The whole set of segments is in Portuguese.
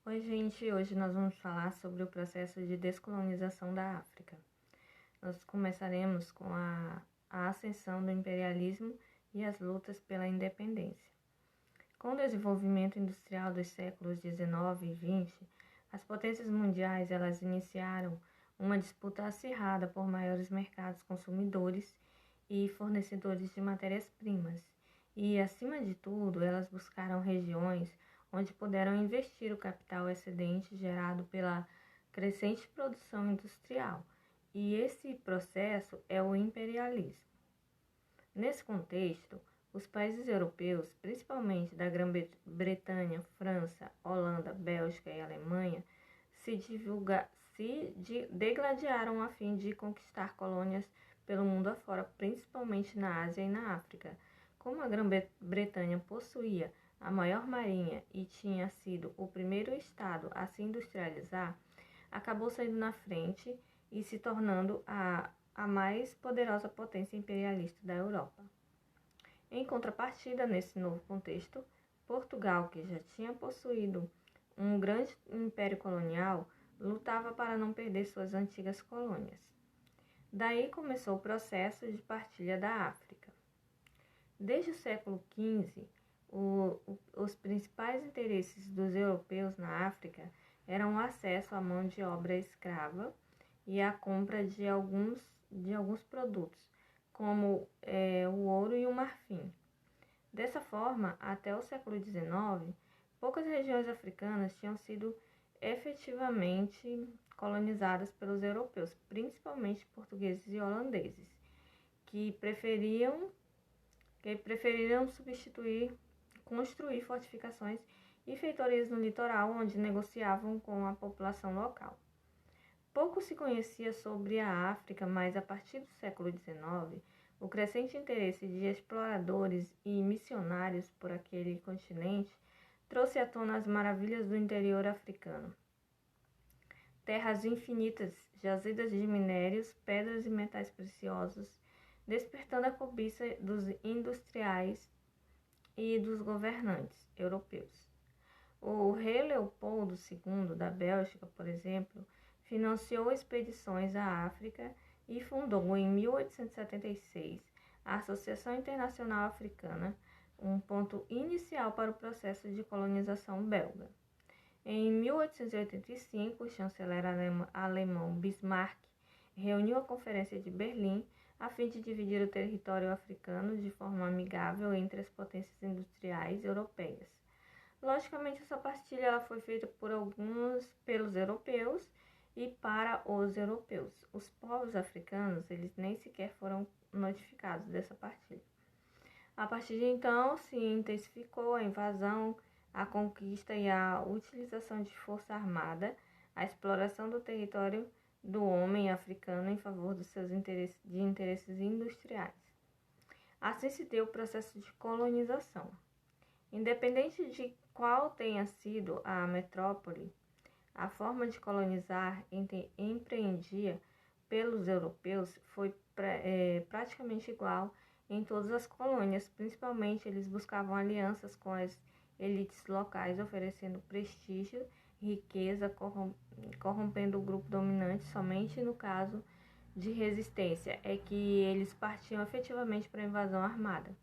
Oi, gente. Hoje nós vamos falar sobre o processo de descolonização da África. Nós começaremos com a ascensão do imperialismo e as lutas pela independência. Com o desenvolvimento industrial dos séculos XIX e XX, as potências mundiais elas iniciaram uma disputa acirrada por maiores mercados consumidores e fornecedores de matérias-primas. E, acima de tudo, elas buscaram regiões onde puderam investir o capital excedente gerado pela crescente produção industrial. E esse processo é o imperialismo. Nesse contexto, os países europeus, principalmente da Grã-Bretanha, França, Holanda, Bélgica e Alemanha, se degladiaram a fim de conquistar colônias pelo mundo afora, principalmente na Ásia e na África. Como a Grã-Bretanha possuía a maior marinha e tinha sido o primeiro estado a se industrializar, acabou saindo na frente e se tornando a mais poderosa potência imperialista da Europa. Em contrapartida, nesse novo contexto, Portugal, que já tinha possuído um grande império colonial, lutava para não perder suas antigas colônias. Daí começou o processo de partilha da África. Desde o século XV, os principais interesses dos europeus na África eram o acesso à mão de obra escrava e a compra de alguns produtos, como o ouro e o marfim. Dessa forma, até o século XIX, poucas regiões africanas tinham sido efetivamente colonizadas pelos europeus, principalmente portugueses e holandeses, que preferiram construir fortificações e feitorias no litoral, onde negociavam com a população local. Pouco se conhecia sobre a África, mas a partir do século XIX, o crescente interesse de exploradores e missionários por aquele continente trouxe à tona as maravilhas do interior africano. Terras infinitas, jazidas de minérios, pedras e metais preciosos, despertando a cobiça dos industriais e dos governantes europeus. O rei Leopoldo II da Bélgica, por exemplo, financiou expedições à África e fundou em 1876 a Associação Internacional Africana, um ponto inicial para o processo de colonização belga. Em 1885, o chanceler alemão Bismarck reuniu a Conferência de Berlim a fim de dividir o território africano de forma amigável entre as potências industriais europeias. Logicamente, essa partilha ela foi feita pelos europeus e para os europeus. Os povos africanos, eles nem sequer foram notificados dessa partilha. A partir de então, se intensificou a invasão, a conquista e a utilização de força armada, a exploração do território do homem africano em favor dos seus interesses industriais. Assim se deu o processo de colonização. Independente de qual tenha sido a metrópole, a forma de colonizar empreendida pelos europeus foi praticamente igual em todas as colônias. Principalmente, eles buscavam alianças com as elites locais, oferecendo prestígio, riqueza, corrompendo o grupo dominante. Somente no caso de resistência é que eles partiam efetivamente para a invasão armada.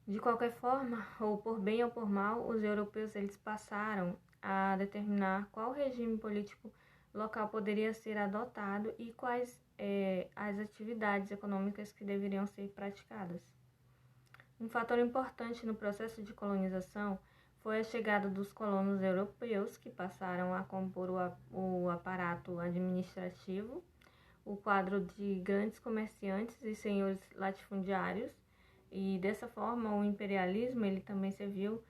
De qualquer forma, ou por bem ou por mal, os europeus eles passaram a determinar qual regime político local poderia ser adotado e quais as atividades econômicas que deveriam ser praticadas. Um fator importante no processo de colonização foi a chegada dos colonos europeus, que passaram a compor o aparato administrativo, o quadro de grandes comerciantes e senhores latifundiários, e dessa forma o imperialismo ele também serviu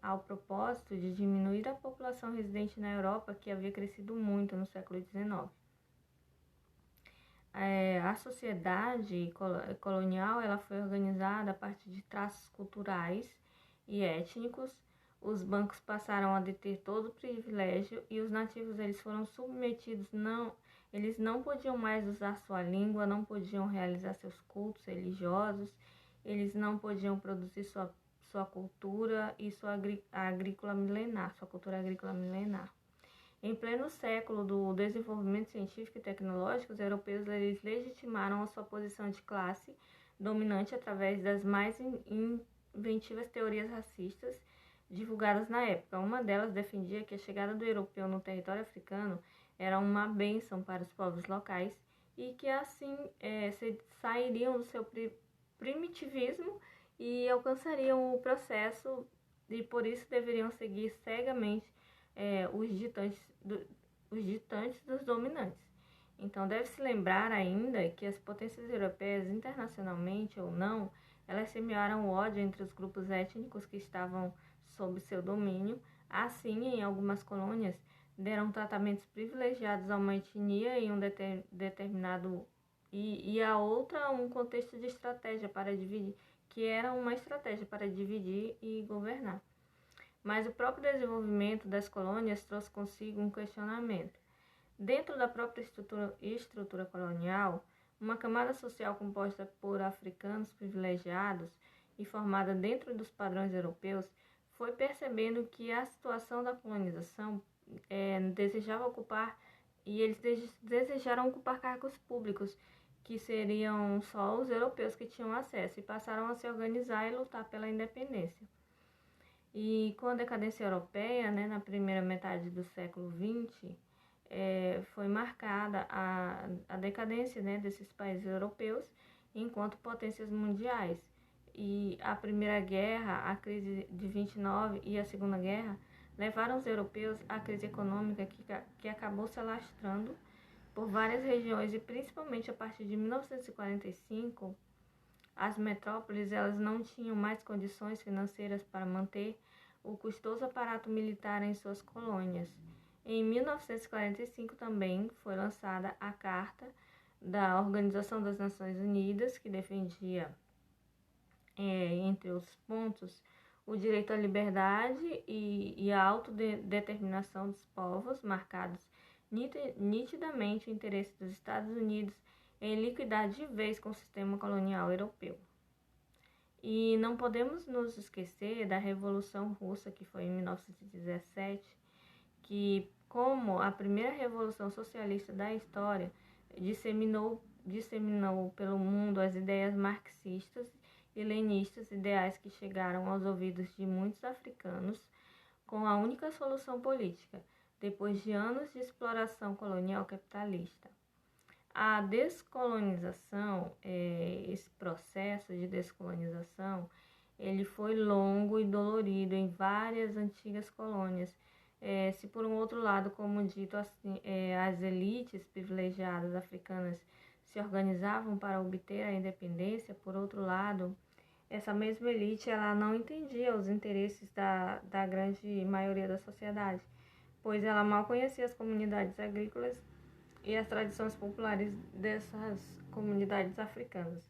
ao propósito de diminuir a população residente na Europa, que havia crescido muito no século XIX. A sociedade colonial ela foi organizada a partir de traços culturais e étnicos. Os bancos passaram a deter todo o privilégio e os nativos eles foram submetidos, eles não podiam mais usar sua língua, não podiam realizar seus cultos religiosos, eles não podiam produzir sua sua cultura e sua agrícola milenar, sua cultura agrícola milenar. Em pleno século do desenvolvimento científico e tecnológico, os europeus eles legitimaram a sua posição de classe dominante através das mais inventivas teorias racistas divulgadas na época. Uma delas defendia que a chegada do europeu no território africano era uma bênção para os povos locais e que assim sairiam do seu primitivismo e alcançariam o processo e por isso deveriam seguir cegamente os ditantes dos dominantes. Então deve-se lembrar ainda que as potências europeias, internacionalmente ou não, elas semearam o ódio entre os grupos étnicos que estavam sob seu domínio. Assim, em algumas colônias, deram tratamentos privilegiados a uma etnia em um determinado e a outra um contexto de estratégia para dividir, que era uma estratégia para dividir e governar. Mas o próprio desenvolvimento das colônias trouxe consigo um questionamento. Dentro da própria estrutura colonial, uma camada social composta por africanos privilegiados e formada dentro dos padrões europeus foi percebendo que a situação da colonização desejava ocupar, e eles desejaram ocupar cargos públicos que seriam só os europeus que tinham acesso, e passaram a se organizar e lutar pela independência. E com a decadência europeia, na primeira metade do século XX, foi marcada a decadência desses países europeus enquanto potências mundiais. E a Primeira Guerra, a crise de 29 e a Segunda Guerra levaram os europeus à crise econômica que acabou se alastrando por várias regiões e principalmente a partir de 1945, as metrópoles elas não tinham mais condições financeiras para manter o custoso aparato militar em suas colônias. Em 1945 também foi lançada a Carta da Organização das Nações Unidas, que defendia, entre os pontos, o direito à liberdade e a autodeterminação dos povos, marcados nitidamente o interesse dos Estados Unidos em liquidar de vez com o sistema colonial europeu. E não podemos nos esquecer da Revolução Russa, que foi em 1917, que, como a primeira revolução socialista da história, disseminou pelo mundo as ideias marxistas e leninistas, ideais que chegaram aos ouvidos de muitos africanos com a única solução política, depois de anos de exploração colonial capitalista. A descolonização, esse processo de descolonização, ele foi longo e dolorido em várias antigas colônias. Se por um outro lado, como dito assim, as elites privilegiadas africanas se organizavam para obter a independência, por outro lado, essa mesma elite ela não entendia os interesses da grande maioria da sociedade, pois ela mal conhecia as comunidades agrícolas e as tradições populares dessas comunidades africanas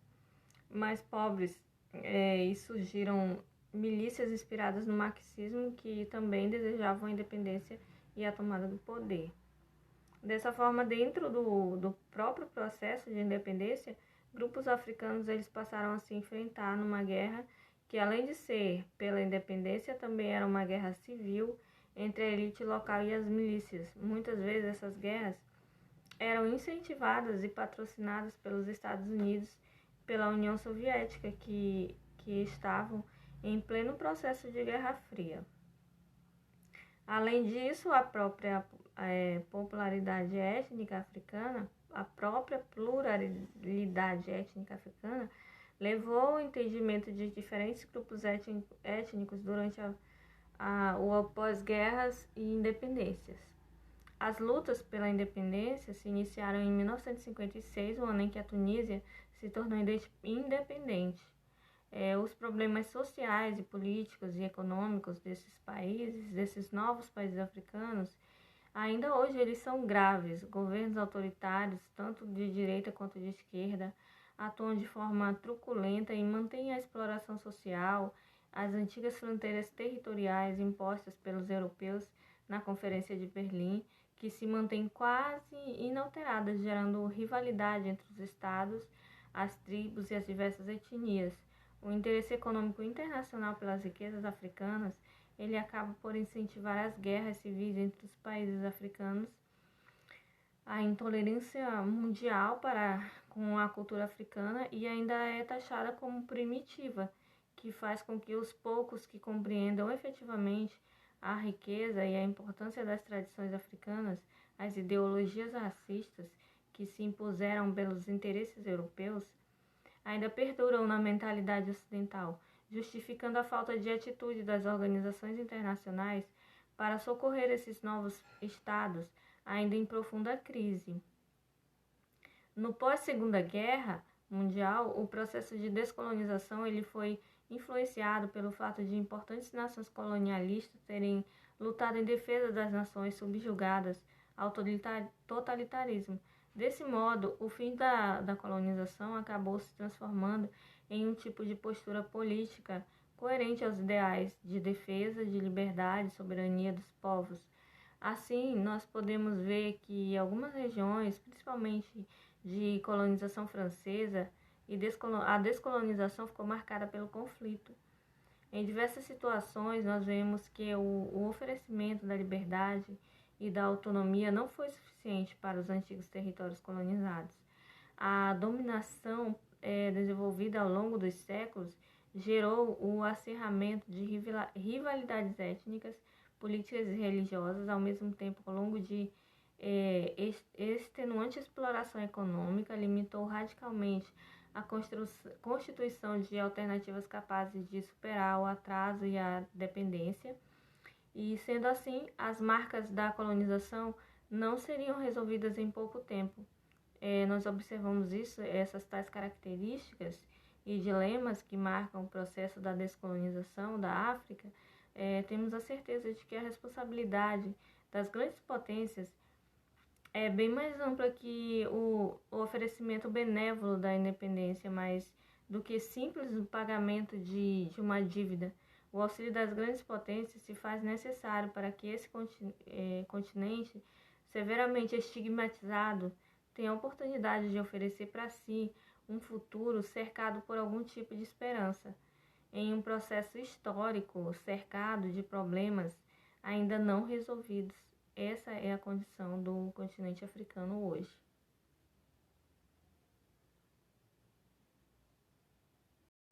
mais pobres, e surgiram milícias inspiradas no marxismo que também desejavam a independência e a tomada do poder. Dessa forma, dentro do próprio processo de independência, grupos africanos eles passaram a se enfrentar numa guerra que, além de ser pela independência, também era uma guerra civil entre a elite local e as milícias. Muitas vezes essas guerras eram incentivadas e patrocinadas pelos Estados Unidos, pela União Soviética, que estavam em pleno processo de Guerra Fria. Além disso, a própria popularidade étnica africana, a própria pluralidade étnica africana, levou ao entendimento de diferentes grupos étnicos durante o pós-guerras e independências. As lutas pela independência se iniciaram em 1956, o ano em que a Tunísia se tornou independente. Os problemas sociais e políticos e econômicos desses países, desses novos países africanos, ainda hoje eles são graves. Governos autoritários, tanto de direita quanto de esquerda, atuam de forma truculenta e mantêm a exploração social, as antigas fronteiras territoriais impostas pelos europeus na Conferência de Berlim, que se mantêm quase inalteradas, gerando rivalidade entre os estados, as tribos e as diversas etnias. O interesse econômico internacional pelas riquezas africanas, ele acaba por incentivar as guerras civis entre os países africanos, a intolerância mundial com a cultura africana e ainda é taxada como primitiva, que faz com que os poucos que compreendam efetivamente a riqueza e a importância das tradições africanas, as ideologias racistas que se impuseram pelos interesses europeus, ainda perduram na mentalidade ocidental, justificando a falta de atitude das organizações internacionais para socorrer esses novos estados ainda em profunda crise. No pós-Segunda Guerra Mundial, o processo de descolonização ele foi influenciado pelo fato de importantes nações colonialistas terem lutado em defesa das nações subjugadas ao totalitarismo. Desse modo, o fim da colonização acabou se transformando em um tipo de postura política coerente aos ideais de defesa, de liberdade e soberania dos povos. Assim, nós podemos ver que algumas regiões, principalmente de colonização francesa, a descolonização ficou marcada pelo conflito. Em diversas situações, nós vemos que o oferecimento da liberdade e da autonomia não foi suficiente para os antigos territórios colonizados. A dominação desenvolvida ao longo dos séculos gerou o acirramento de rivalidades étnicas, políticas e religiosas, ao mesmo tempo, ao longo de extenuante exploração econômica, limitou radicalmente a constituição de alternativas capazes de superar o atraso e a dependência. E, sendo assim, as marcas da colonização não seriam resolvidas em pouco tempo. Nós observamos essas tais características e dilemas que marcam o processo da descolonização da África. Temos a certeza de que a responsabilidade das grandes potências é bem mais ampla que o oferecimento benévolo da independência, mais do que simples o pagamento de uma dívida. O auxílio das grandes potências se faz necessário para que esse continente, severamente estigmatizado, tenha a oportunidade de oferecer para si um futuro cercado por algum tipo de esperança, em um processo histórico cercado de problemas ainda não resolvidos. Essa é a condição do continente africano hoje.